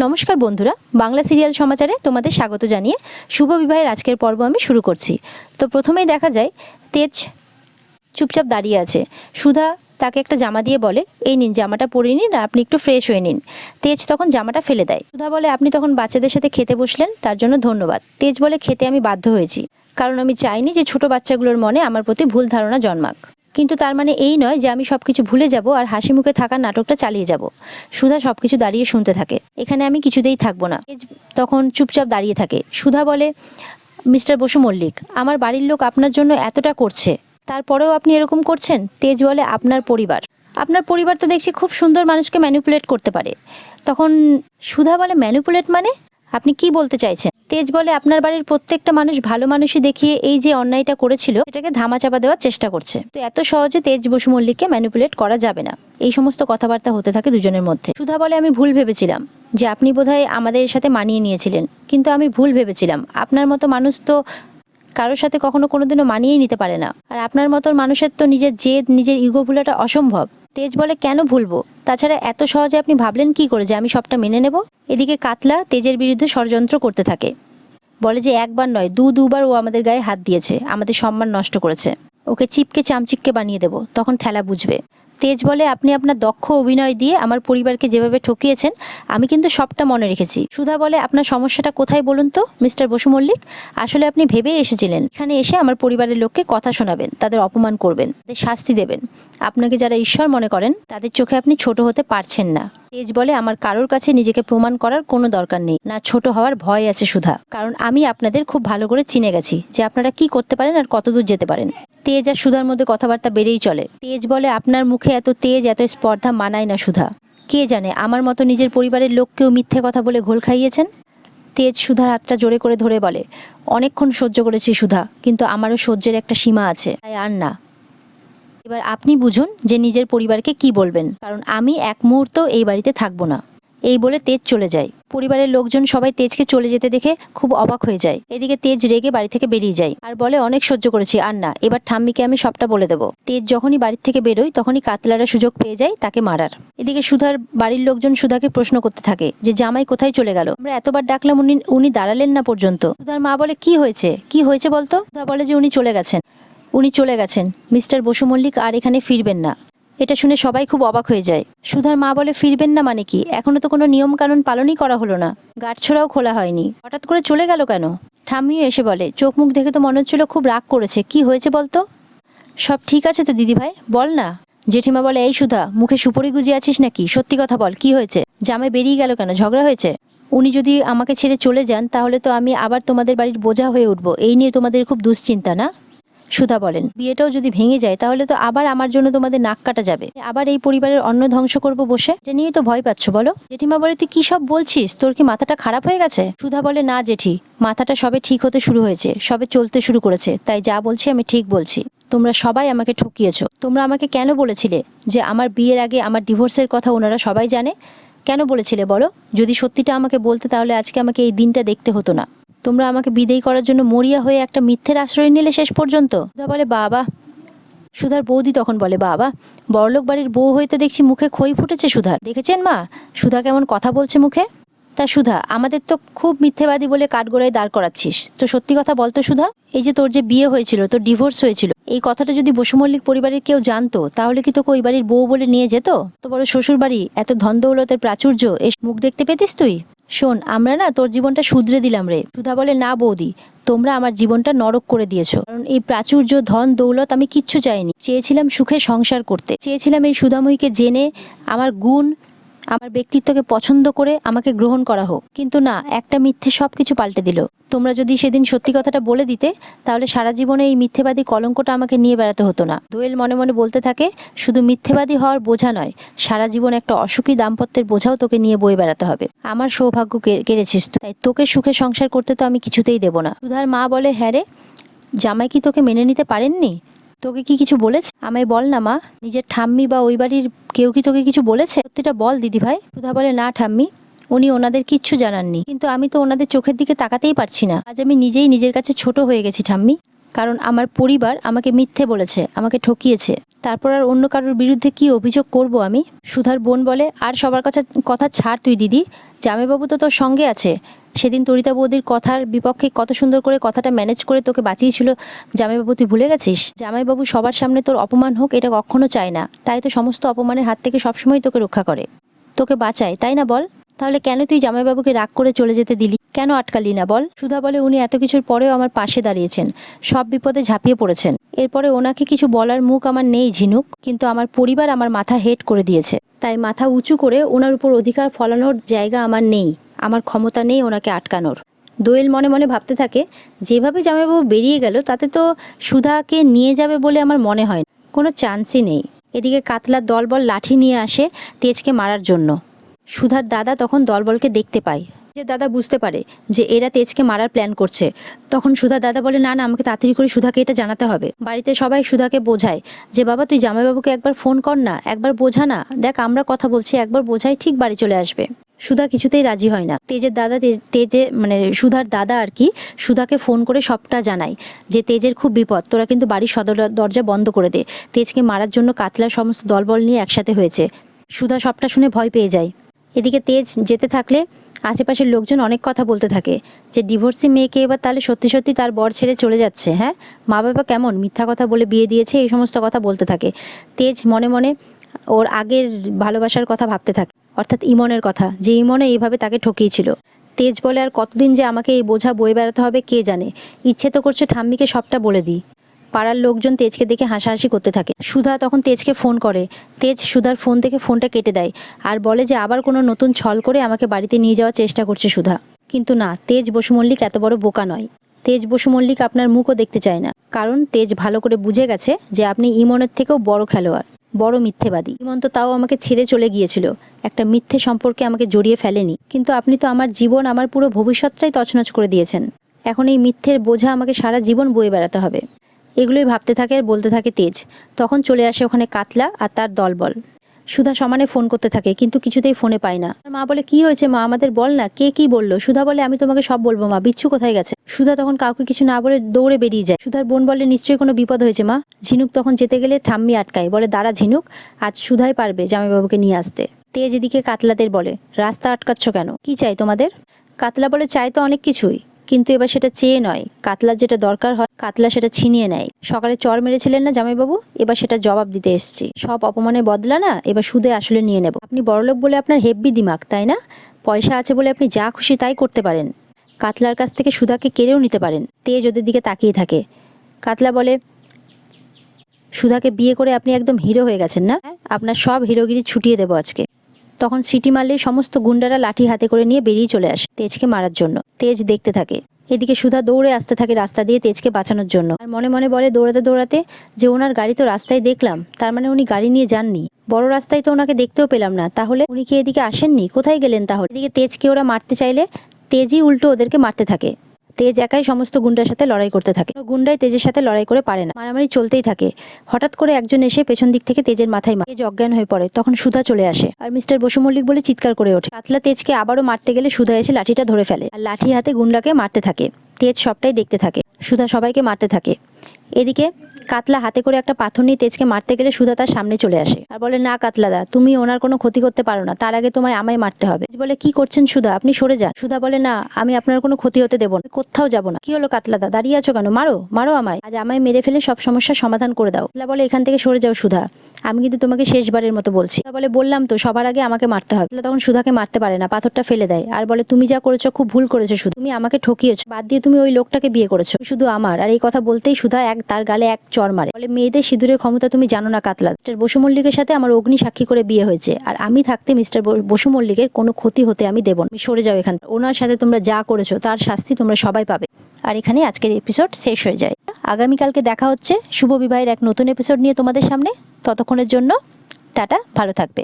নমস্কার বন্ধুরা, বাংলা সিরিয়াল সমাচারে তোমাদের স্বাগত জানিয়ে শুভ বিবাহের আজকের পর্ব আমি শুরু করছি। তো প্রথমেই দেখা যায় তেজ চুপচাপ দাঁড়িয়ে আছে। সুধা তাকে একটা জামা দিয়ে বলে, এই নিন জামাটা পরে নিন আর আপনি একটু ফ্রেশ হয়ে নিন। তেজ তখন জামাটা ফেলে দেয়। সুধা বলে, আপনি তখন বাচ্চাদের সাথে খেতে বসলেন, তার জন্য ধন্যবাদ। তেজ বলে, খেতে আমি বাধ্য হয়েছি, কারণ আমি চাইনি যে ছোট বাচ্চাগুলোর মনে আমার প্রতি ভুল ধারণা জন্মাক। কিন্তু তার মানে এই নয় যে আমি সবকিছু ভুলে যাব আর হাসি মুখে থাকার নাটকটা চালিয়ে যাব। সুধা সবকিছু দাঁড়িয়ে শুনতে থাকে। এখানে আমি কিছুতেই থাকবো না। তেজ তখন চুপচাপ দাঁড়িয়ে থাকে। সুধা বলে, মিস্টার বসু মল্লিক, আমার বাড়ির লোক আপনার জন্য এতটা করছে, তারপরেও আপনি এরকম করছেন। তেজ বলে, আপনার পরিবার তো দেখছি খুব সুন্দর মানুষকে ম্যানিপুলেট করতে পারে। তখন সুধা বলে, ম্যানিপুলেট মানে আপনি কি বলতে চাইছেন? তেজ বলে, আপনার বাড়ির প্রত্যেকটা মানুষ ভালো মানুষই দেখিয়ে এই যে অন্যায়টা করেছিল এটাকে ধামাচাপা দেওয়ার চেষ্টা করছে। তো এত সহজে তেজ বসু মল্লিককে ম্যানিপুলেট করা যাবে না। এই সমস্ত কথাবার্তা হতে থাকে দুজনের মধ্যে। সুধা বলে, আমি ভুল ভেবেছিলাম যে আপনি বোধহয় আমাদের সাথে মানিয়ে নিয়েছিলেন, কিন্তু আমি ভুল ভেবেছিলাম। আপনার মতো মানুষ তো কারোর সাথে কোনোদিনও মানিয়েই নিতে পারে না, আর আপনার মতো মানুষের তো নিজের জেদ, নিজের ইগো ভুলাটা অসম্ভব। তেজ বলে, কেন ভুলবো? তাছাড়া এত সহজে আপনি ভাবলেন কি করে যে আমি সবটা মেনে নেব? এদিকে কাতলা তেজের বিরুদ্ধে ষড়যন্ত্র করতে থাকে। বলে যে একবার নয় দুবার ও আমাদের গায়ে হাত দিয়েছে, আমাদের সম্মান নষ্ট করেছে, ওকে চিপকে চামচিককে বানিয়ে দেব, তখন ঠেলা বুঝবে। তেজ বলে, আপনি আপনার দক্ষ অভিনয় দিয়ে আমার পরিবারকে যেভাবে ঠকিয়েছেন আমি কিন্তু সবটা মনে রেখেছি। সুধা বলে, আপনার সমস্যাটা কোথায় বলুন তো মিস্টার বসু মল্লিক? আসলে আপনি ভেবেই এসেছিলেন এখানে এসে আমার পরিবারের লোককে কথা শোনাবেন, তাদের অপমান করবেন, তাদের শাস্তি দেবেন। আপনাকে যারা ঈশ্বর মনে করেন তাদের চোখে আপনি ছোট হতে পারছেন না। তেজ বলে, আমার কারোর কাছে নিজেকে প্রমাণ করার কোনো দরকার নেই, না ছোট হওয়ার ভয় আছে সুধা, কারণ আমি আপনাদের খুব ভালো করে চিনে গেছি যে আপনারা কি করতে পারেন আর কতদূর যেতে পারেন। তেজ আর সুধার মধ্যে কথাবার্তা বেড়েই চলে। তেজ বলে, আপনার মুখে এত তেজ, এত স্পর্ধা মানায় না সুধা। কে জানে আমার মতো নিজের পরিবারের লোককেও মিথ্যে কথা বলে ঘোল খাইয়েছেন। তেজ সুধার হাতটা জোরে করে ধরে বলে, অনেকক্ষণ সহ্য করেছি সুধা, কিন্তু আমারও সহ্যের একটা সীমা আছে, তাই আর না। এবার আপনি বুঝুন যে নিজের পরিবারকে কি বলবেন, কারণ আমি এক মুহূর্ত এই বাড়িতে থাকবো না। এই বলে তেজ চলে যায়। পরিবারের লোকজন সবাই তেজকে চলে যেতে দেখে খুব অবাক হয়ে যায়। এদিকে তেজ রেগে বাড়ি থেকে বেরিয়ে যায় আর বলে, অনেক সহ্য করেছি, আর না, এবার ঠাম্মিকে আমি সবটা বলে দেবো। তেজ যখনই বাড়ি থেকে বেরোয় তখনই কাতলারা সুযোগ পেয়ে যায় তাকে মারার। এদিকে সুধার বাড়ির লোকজন সুধাকে প্রশ্ন করতে থাকে যে জামাই কোথায় চলে গেল, আমরা এতবার ডাকলাম উনি দাঁড়ালেন না পর্যন্ত। সুধার মা বলে, কি হয়েছে বলতো? সুধা বলে যে উনি চলে গেছেন মিস্টার বসু মল্লিক আর এখানে ফিরবেন না। এটা শুনে সবাই খুব অবাক হয়ে যায়। সুধার মা বলে, ফিরবেন না মানে কি? এখনো তো কোনো নিয়ম কানুন পালনই করা হলো না, গাঁটছড়াও খোলা হয়নি, হঠাৎ করে চলে গেল কেন? ঠাম্মিও এসে বলে, চোখ মুখ দেখে তো মনে হচ্ছিল খুব রাগ করেছে, কি হয়েছে বলতো? সব ঠিক আছে তো দিদিভাই, বল না। জেঠিমা বলে, এই সুধা, মুখে সুপরি গুজিয়ে আছিস নাকি? সত্যি কথা বল, কি হয়েছে? জামাই বেরিয়ে গেল কেন? ঝগড়া হয়েছে? উনি যদি আমাকে ছেড়ে চলে যান তাহলে তো আমি আবার তোমাদের বাড়ির বোঝা হয়ে উঠবো, এই নিয়ে তোমাদের খুব দুশ্চিন্তা না? সুধা বলেন, বিয়েটাও যদি ভেঙে যায় তাহলে তো আবার আমার জন্য তোমাদের নাক কাটা যাবে, আবার এই পরিবারের অন্ন ধ্বংস করব বসে, এটা নিয়ে তো ভয় পাচ্ছ বলো? জেঠিমা বলে, তুই কি সব বলছিস? তোর কি মাথাটা খারাপ হয়ে গেছে? সুধা বলে, না জেঠি, মাথাটা সবে ঠিক হতে শুরু হয়েছে, সবে চলতে শুরু করেছে, তাই যা বলছি আমি ঠিক বলছি। তোমরা সবাই আমাকে ঠকিয়েছো। তোমরা আমাকে কেন বলেছিলে যে আমার বিয়ের আগে আমার ডিভোর্সের কথা ওনারা সবাই জানে? কেন বলেছিলে বলো? যদি সত্যিটা আমাকে বলতে তাহলে আজকে আমাকে এই দিনটা দেখতে হতো না। তোমরা আমাকে বিদেয় করার জন্য মরিয়া হয়ে একটা মিথ্যের আশ্রয় নিলে শেষ পর্যন্ত। সুধা বলে, বাবা। সুধার বৌদি তখন বলে, বাবা, বড়লোক বাড়ির বউ হয়ে তো দেখছি মুখে খই ফুটেছে সুধার, দেখেছেন মা সুধা কেমন কথা বলছে মুখে? তা সুধা, আমাদের তো খুব মিথ্যেবাদী বলে কাঠগড়ায় দাঁড় করাচ্ছিস, তো সত্যি কথা বলতো সুধা, এই যে তোর যে বিয়ে হয়েছিল, তোর ডিভোর্স হয়েছিল, এই কথাটা যদি বসু মল্লিক পরিবারের কেউ জানতো তাহলে কি তোকে ওই বাড়ির বউ বলে নিয়ে যেত? তো বড় শ্বশুর বাড়ি, এত ধন দৌলতের প্রাচুর্য, এ মুখ দেখতে পেতিস তুই? শোন, আমরা না তোর জীবনটা শুধরে দিলাম রে। সুধা বলে, না বৌদি, তোমরা আমার জীবনটা নরক করে দিয়েছো, কারণ এই প্রাচুর্য ধন দৌলত আমি কিচ্ছু চাইনি। চেয়েছিলাম সুখে সংসার করতে, চেয়েছিলাম এই সুধাময়ীকে জেনে আমার গুণ, আমার ব্যক্তিত্বকে পছন্দ করে আমাকে গ্রহণ করা হোক, কিন্তু না, একটা মিথ্যে সবকিছু পাল্টে দিল। তোমরা যদি সেদিন সত্যি কথাটা বলে দিতে তাহলে সারা জীবনে এই মিথ্যেবাদী কলঙ্কটা আমাকে নিয়ে বেড়াতে হতো না। দোয়েল মনে মনে বলতে থাকে, শুধু মিথ্যেবাদী হওয়ার বোঝা নয়, সারা জীবন একটা অসুখী দাম্পত্যের বোঝাও তোকে নিয়ে বয়ে বেড়াতে হবে। আমার সৌভাগ্য কেড়েছিস তুই, তাই তোকে সুখে সংসার করতে তো আমি কিছুতেই দেব না। সুধার মা বলে, হ্যাঁ রে, জামাই কি তোকে মেনে নিতে পারেননি? তোকে কি কিছু বলেছে? আমায় বল না মা, নিজের ঠাম্মি বা ওই বাড়ির কেউ কি তোকে কিছু বলেছে? সত্যিটা বল দিদিভাই। সুধা বলে, না ঠাম্মি, উনি ওনাদের কিচ্ছু জানাননি, কিন্তু আমি তো ওনাদের চোখের দিকে তাকাতেই পারছি না। আজ আমি নিজেই নিজের কাছে ছোট হয়ে গেছি ঠাম্মি, কারণ আমার পরিবার আমাকে মিথ্যে বলেছে, আমাকে ঠকিয়েছে। তারপর আর অন্য কারোর বিরুদ্ধে কি অভিযোগ করব আমি? সুধার বোন বলে, আর সবার কথা ছাড় তুই দিদি, জামাইবাবু তো তোর সঙ্গে আছে। সেদিন তরিতা বৌদির কথার বিপক্ষে কত সুন্দর করে কথাটা ম্যানেজ করে তোকে বাঁচিয়েছিল জামাইবাবু, তুই ভুলে গেছিস? জামাইবাবু সবার সামনে তোর অপমান হোক এটা কখনো চায় না, তাই তো সমস্ত অপমানের হাত থেকে সবসময় তোকে রক্ষা করে, তোকে বাঁচায়, তাই না বল? তাহলে কেন তুই জামাইবাবুকে রাগ করে চলে যেতে দিলি? কেন আটকালি না বল? সুধা বলে, উনি এত কিছুর পরেও আমার পাশে দাঁড়িয়েছেন, সব বিপদে ঝাঁপিয়ে পড়েছেন। এরপরে ওনাকে কিছু বলার মুখ আমার নেই ঝিনুক, কিন্তু আমার পরিবার আমার মাথা হেট করে দিয়েছে, তাই মাথা উঁচু করে ওনার উপর অধিকার ফলানোর জায়গা আমার নেই, আমার ক্ষমতা নেই ওনাকে আটকানোর। দোয়েল মনে মনে ভাবতে থাকে, যেভাবে জামাইবাবু বেরিয়ে গেল তাতে তো সুধাকে নিয়ে যাবে বলে আমার মনে হয় না, কোনো চান্সই নেই। এদিকে কাতলার দলবল লাঠি নিয়ে আসে তেজকে মারার জন্য। সুধার দাদা তখন দলবলকে দেখতে পায়, যে দাদা বুঝতে পারে যে এরা তেজকে মারার প্ল্যান করছে। তখন সুধার দাদা বলে, না না, আমাকে তাড়াতাড়ি করে সুধাকে এটা জানাতে হবে। বাড়িতে সবাই সুধাকে বোঝায় যে, বাবা তুই জামাইবাবুকে একবার ফোন কর না, একবার বোঝা না, দেখ আমরা কথা বলছি, একবার বোঝাই, ঠিক বাড়ি চলে আসবে। সুধা কিছুতেই রাজি হয় না। তেজের দাদা সুধার দাদা আর কি সুধাকে ফোন করে সবটা জানায় যে তেজের খুব বিপদ, তোরা কিন্তু বাড়ির সদর দরজা বন্ধ করে দে, তেজকে মারার জন্য কাতলার সমস্ত দলবল নিয়ে একসাথে হয়েছে। সুধা সবটা শুনে ভয় পেয়ে যায়। এদিকে তেজ যেতে থাকলে আশেপাশের লোকজন অনেক কথা বলতে থাকে যে ডিভোর্সি মেয়েকে এবার তাহলে সত্যি সত্যি তার বর ছেড়ে চলে যাচ্ছে। হ্যাঁ, মা বাবা কেমন মিথ্যা কথা বলে বিয়ে দিয়েছে, এই সমস্ত কথা বলতে থাকে। তেজ মনে মনে ওর আগের ভালোবাসার কথা ভাবতে থাকে, অর্থাৎ ইমনের কথা, যে ইমনে এইভাবে তাকে ঠকিয়েছিল। তেজ বলে, আর কতদিন যে আমাকে এই বোঝা বয়ে বেড়াতে হবে কে জানে, ইচ্ছে তো করছে ঠাম্মিকে সবটা বলে দিই। পাড়ার লোকজন তেজকে দেখে হাসাহাসি করতে থাকে। সুধা তখন তেজকে ফোন করে, তেজ সুধার ফোন থেকে ফোনটা কেটে দেয় আর বলে যে আবার কোনো নতুন ছল করে আমাকে বাড়িতে নিয়ে যাওয়ার চেষ্টা করছে সুধা। কিন্তু না, তেজ বসু মল্লিক এত বড় বোকা নয়। তেজ বসু মল্লিক আপনার মুখও দেখতে চায় না, কারণ তেজ ভালো করে বুঝে গেছে যে আপনি ইমনের থেকেও বড় খেলোয়াড়, বড় মিথ্যেবাদী। ইমন তো তাও আমাকে ছেড়ে চলে গিয়েছিল, একটা মিথ্যে সম্পর্কে আমাকে জড়িয়ে ফেলেনি, কিন্তু আপনি তো আমার জীবন, আমার পুরো ভবিষ্যৎটাই তছনছ করে দিয়েছেন। এখন এই মিথ্যের বোঝা আমাকে সারা জীবন বয়ে বেড়াতে হবে। এগুলোই ভাবতে থাকে আর বলতে থাকে তেজ। তখন চলে আসে ওখানে কাতলা আর তার দলবল। সুধা সমানে ফোন করতে থাকে, কিন্তু কিছুতেই ফোনে পায় না। মা বলে, কি হয়েছে মা, আমাদের বল না, কে কি বললো? সুধা বলে, আমি তোমাকে সব বলবো মা, বিচ্ছু কোথায় গেছে? সুধা তখন কাউকে কিছু না বলে দৌড়ে বেরিয়ে যায়। সুধার বোন বলে, নিশ্চয়ই কোনো বিপদ হয়েছে মা। ঝিনুক তখন যেতে গেলে ঠাম্মি আটকায়, বলে, দাঁড়া ঝিনুক, আজ সুধাই পারবে জামাইবাবুকে নিয়ে আসতে। তেজ এদিকে কাতলাদের বলে, রাস্তা আটকাচ্ছ কেন, কি চাই তোমাদের? কাতলা বলে, চাই তো অনেক কিছুই, কিন্তু এবার সেটা চেয়ে নয়, কাতলার যেটা দরকার হয় কাতলা সেটা ছিনিয়ে নেয়। সকালে চর মেরেছিলেন না জামাইবাবু, এবার সেটা জবাব দিতে এসেছি। সব অপমানের বদলা না এবার সুদে আসলে নিয়ে নেব। আপনি বড়লোক বলে আপনার হেব্বি দিমাগ, তাই না? পয়সা আছে বলে আপনি যা খুশি তাই করতে পারেন, কাতলার কাছ থেকে সুধাকে কেড়েও নিতে পারেন। তেজ ওদের দিকে তাকিয়ে থাকে। কাতলা বলে, সুধাকে বিয়ে করে আপনি একদম হিরো হয়ে গেছেন না, আপনার সব হিরোগিরি ছুটিয়ে দেবো আজকে। তখন সিটি মারলেই সমস্ত গুন্ডারা লাঠি হাতে করে নিয়ে বেরিয়ে চলে আসে তেজকে মারার জন্য। তেজ দেখতে থাকে। এদিকে সুধা দৌড়ে আসতে থাকে রাস্তা দিয়ে তেজকে বাঁচানোর জন্য, আর মনে মনে বলে দৌড়াতে দৌড়াতে যে ওনার গাড়ি তো রাস্তায় দেখলাম, তার মানে উনি গাড়ি নিয়ে যাননি, বড় রাস্তায় তো ওনাকে দেখতেও পেলাম না, তাহলে উনি কি এদিকে আসেননি, কোথায় গেলেন তাহলে? এদিকে তেজকে ওরা মারতে চাইলে তেজই উল্টো ওদেরকে মারতে থাকে। তেজ একাই সমস্ত গুন্ডার সাথে লড়াই করতে থাকে, গুন্ডাই তেজের সাথে লড়াই করে পারে না, মারামারি চলতেই থাকে। হঠাৎ করে একজন এসে পেছন দিক থেকে তেজের মাথায় মারে, তেজ অজ্ঞান হয়ে পড়ে। তখন সুধা চলে আসে আর মিস্টার বসু মল্লিক বলে চিৎকার করে ওঠে। কাতলা তেজকে আবারও মারতে গেলে সুধা এসে লাঠিটা ধরে ফেলে আর লাঠি হাতে গুন্ডাকে মারতে থাকে। তেজ সবটাই দেখতে থাকে, সুধা সবাইকে মারতে থাকে। এদিকে কাতলা হাতে করে একটা পাথর নিয়ে তেজকে মারতে গেলে সুধা তার সামনে চলে আসে আর বলে, না কাতলাদা, তুমি ওনার কোনো ক্ষতি করতে পারো না, তার আগে তোমায় আমায় মারতে হবে। বলে, কি করছেন সুধা, আপনি সরে যান। সুধা বলে, না, আমি আপনার কোনো ক্ষতি হতে দেবো না, কোথাও যাবো না। কি হলো কাতলাদা, দাঁড়িয়ে আছো কেন? মারো মারো আমায়, আজ আমায় মেরে ফেলে সব সমস্যার সমাধান করে দাও। কাতলা বলে, এখান থেকে সরে যাও সুধা, আমি কিন্তু তোমাকে শেষবারের মতো বলছি। বলে, বললাম তো সবার আগে আমাকে মারতে হবে। তখন সুধাকে মারতে পারে না, পাথরটা ফেলে দেয় আর বলে, তুমি যা করেছো খুব ভুল করেছো সুধা, তুমি আমাকে ঠকিয়েছো, বাদ দিয়ে তুমি ওই লোকটাকে বিয়ে করেছো শুধু আমার। আর এই কথা বলতেই সুধা তার গালে এক চড় মারে, বলে, মেয়েদের সিঁদুরের ক্ষমতা তুমি জানো না কাতলা, মিস্টার বসু মল্লিকের সাথে আমার অগ্নি সাক্ষী করে বিয়ে হয়েছে, আর আমি থাকতে মিস্টার বসু মল্লিকের কোনো ক্ষতি হতে আমি দেব না, সরে যাও এখান থেকে। ওনার সাথে তোমরা যা করেছো তার শাস্তি তোমরা সবাই পাবে। আর এখানে আজকের এপিসোড শেষ হয়ে যায়। আগামীকালকে দেখা হচ্ছে শুভ বিবাহের এক নতুন এপিসোড নিয়ে তোমাদের সামনে। ততক্ষণের জন্য টাটা, ভালো থাকবে।